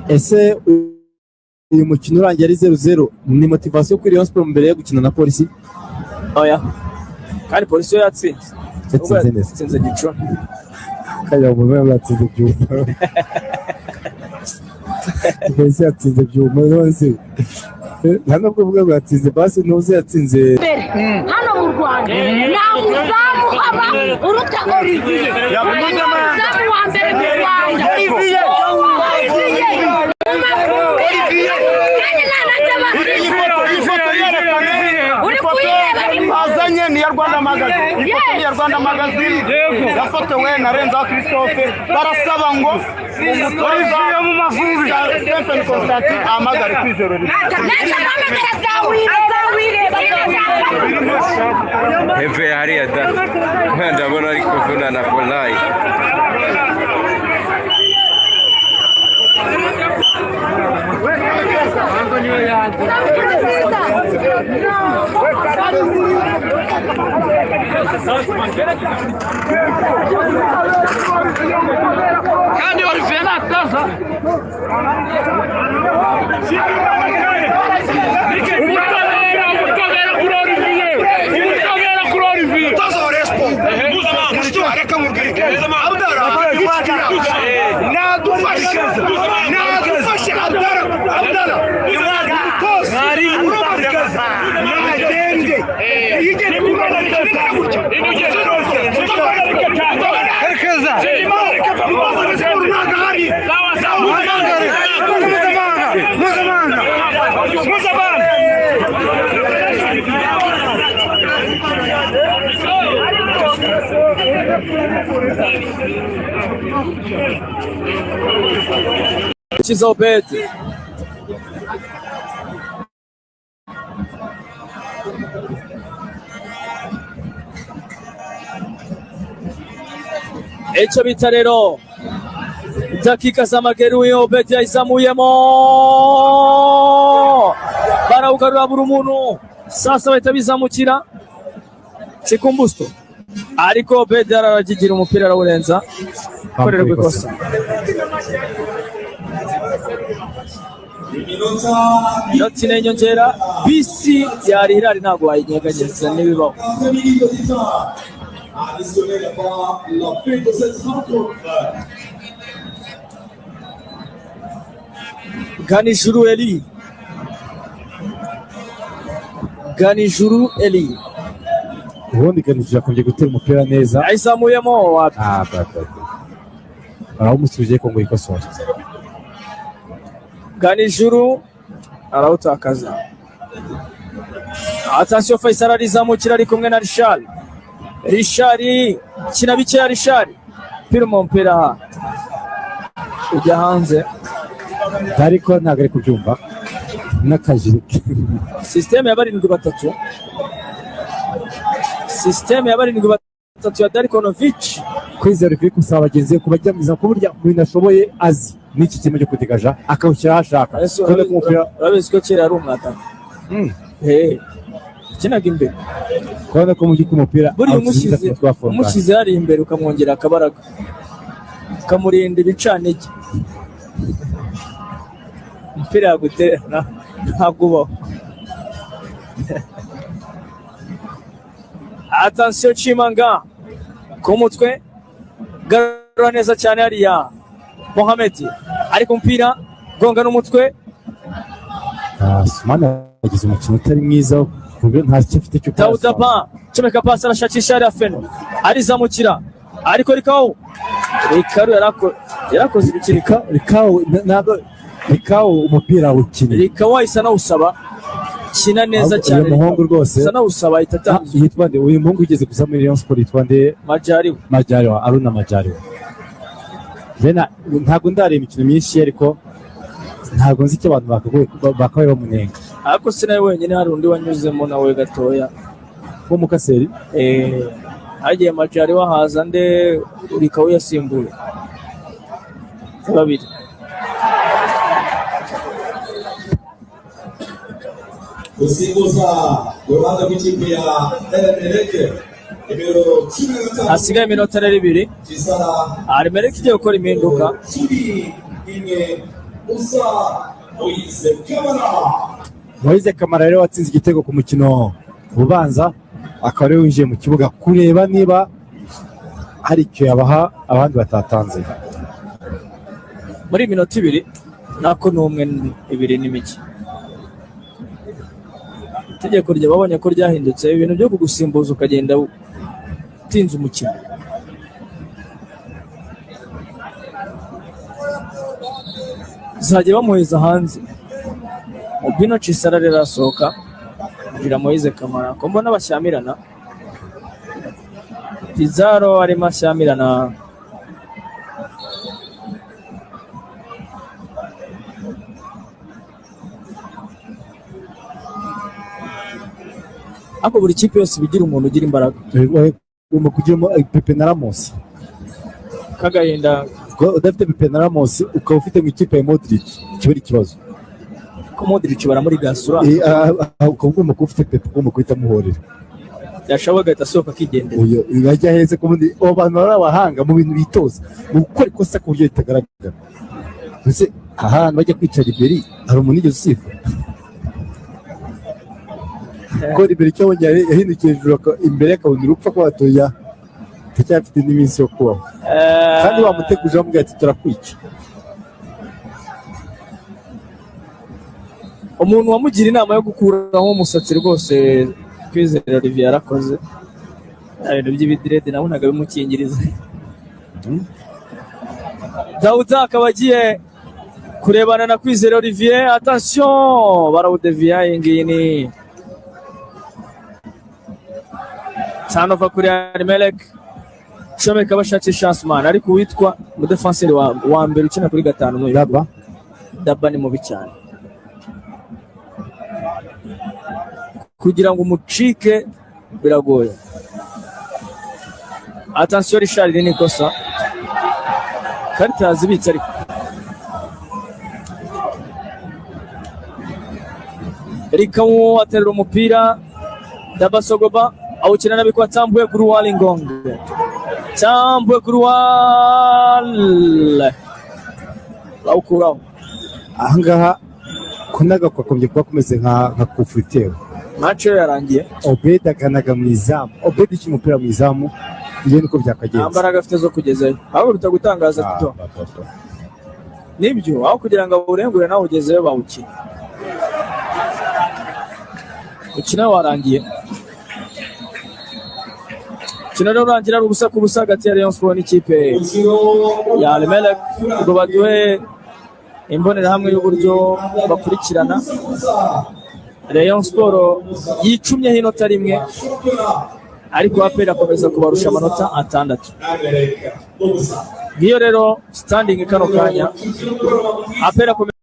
Ese uyu mukino urangiye ari 0-0 ni motivation kuri Rayon Sports mbere yo gukina na Polisi? Oya, kandi Polisi yatsinze yatsinze Gicumbi kaya umuntu yatsinze Byumba Polisi yatsinze Byumba none hano kuvuga ngo yatsinze basi ntuze yatsinze hano mu Rwanda nta muzamu haba uruta Olivier umuzamu wa mbere mu Rwanda Olivier azanye ni ya Rwanda Magazine ifoto ya Rwanda Magazine yafotowe na Renza Christophe barasaba ngo umutoza mu mavubi Stephen Constantine amagare kwizero Heve hariya da ndabona ari kuvuna na Polai kandi Olivier nataza Chizobete icyo bita rero dakika z'amageru Obedi yayizamuyemo barawugarura buri umuntu sasa bahita bizamukira Sikumbusto ariko Obedi aragigira umupira arawurenza korerwa ikosa Inoti n'inyongera bisi yari Hilal ntabwo wayinyeganyeza n'ibibaho Ganijuru Eli ubundi Ganijuru akunze gutera umupira neza ayizamuyemo aramusubije ko ngo yikosora Ganijuru arawutakaza attention Faisal arizamukira ari kumwe na Richard kina bike ya Richard pirimo mpira ujya hanze ariko ntabwo ari kubyumva n'akajiri system ya 7-3 ya Darikonovic kwizera ifi kusaba bagenzi kubajyamiza ku burya umuntu ashoboye azi n'iki kimwe cyo kudegaja akawushyira ashaka kandi kumupira urabizi ko kera ari umwataka kinaga imbere kubona ko mu by'umupira buri umushyize hari imbere ukamwongera akabaraga ukamurinda ibicanege umupira yagutera ntabwo ubaho attention Chimanga ku mutwe garura neza cyane hariya Mohamed ari ku mpira gonga n'umutwe Sumana yagize umukino utari mwiza kubyo nta cyifite cyo pasa Taudaba chomeka pasa arashakisha ari Afeno arizamukira ariko Rikawo yarakoze ibikirika Rikawo umupira ukina Rikawo isa na usaba kina neza cyane. Uyu muhungu rwose sana usaba itatanze. Yitwa nde? Uyu muhungu ugeze kuza muri Rayon Sport yitwa nde? Majaliwa, Aruna Majaliwa. Jena ntabwo ndari imikino myinshi ariko ntabwo nzi icyo abantu bakabaye bamunenga. Ariko sinawe wenyine hari undi wanyuzemo nawe gatoya. Ko mukaseri? Hagiye Majaliwa haza nde urikawe yasimbuye. Babiri. Gusimbuza uruhande rw'ikipe ya Emeleke nimero 15 hasigaye iminota 2 Emeleke igiye gukora impinduka. Moise Kamara rero watsinze igitego ku mukino ubanza akaba rero winjiye mu kibuga kureba niba hari icyo yabaha abandi batatanze. Muri minota 2 nako n'umwe 2 n'imiki. Itegeko rya babonye ko ryahindutse ibintu byo kugusimbuza ukagenda utinze umukino. Zaje bamuheza hanze. Obino Chisara rero asohoka kugira Moise Kamara ko mbona bashyamirana. Pizarro arimo ashyamirana ako buri kipe yose bigira umuntu ugira imbaraga. Ugomba kugiramo Pepe na Ramos. Kagahinda udafite Pepe na Ramos ukaba ufite mu ikipe ya Modric kibari kibazo. Ko Modric baramuri gasura. Ugomba kuba ufite Pepe ugomba guhita muhorera. Yashabaga atasohoka kigendera. Uyo yajya heze ko mundi abantu barabahanga mu bintu bitoza. Mu gukora ikosa ku buryo ritagaragara. Ese ahantu bajya kwicara imbere hari umuntu igeze usifa. Ko imbere cyo yahindukiye hejuru imbere akabona urupfa ko batoya tacyafite n'iminsi yo kubaho kandi bamuteguje bamubwira ati turakwica. Umuntu wamugira inama yo gukuraho umusatsi rwose Kwizera Olivier yarakoze ibintu by'ibidirede nabonaga bimukingiriza. Dawuda akaba agiye kurebana na Kwizera Olivier. Attention barawudeviya ingini Sanova kuri Emeleke Shomeka bashakisha Chancement ariko witwa mu defenseur wa mbere ukina kuri 5 n'uyu Daba ni mubi cyane kugira ngo umucike biragoye. Attention Richard ni kosa karita zibitse ariko Erikamu aterera umupira Daba Sogoba awukina nabikwa Tambwe kuri Walingong Tambwe kuri Wal lawukuraho ahangaha kunaga kwakombye kuba kumeze nka kufritero. Match yarangiye Obed akanaga mu izamu. Obed ikimupira mu izamu iyo niko byakagenze. Ambaraga afite zo kugezayo aho bitagutangaza kuto nibyo aho kugira ngo urengure nawe ugezeyo bawukina. Ukina warangiye kino rurangira ubusa ku busa hagati ya Rayon Sport n'ikipe ya Emeleke. Ubwo baduhe imbonera hamwe y'uburyo bakurikirana. Rayon Sport yicumye inota rimwe ariko APR akomeza kubarusha amanota 6. Ngiyo rero standing kano kanya APR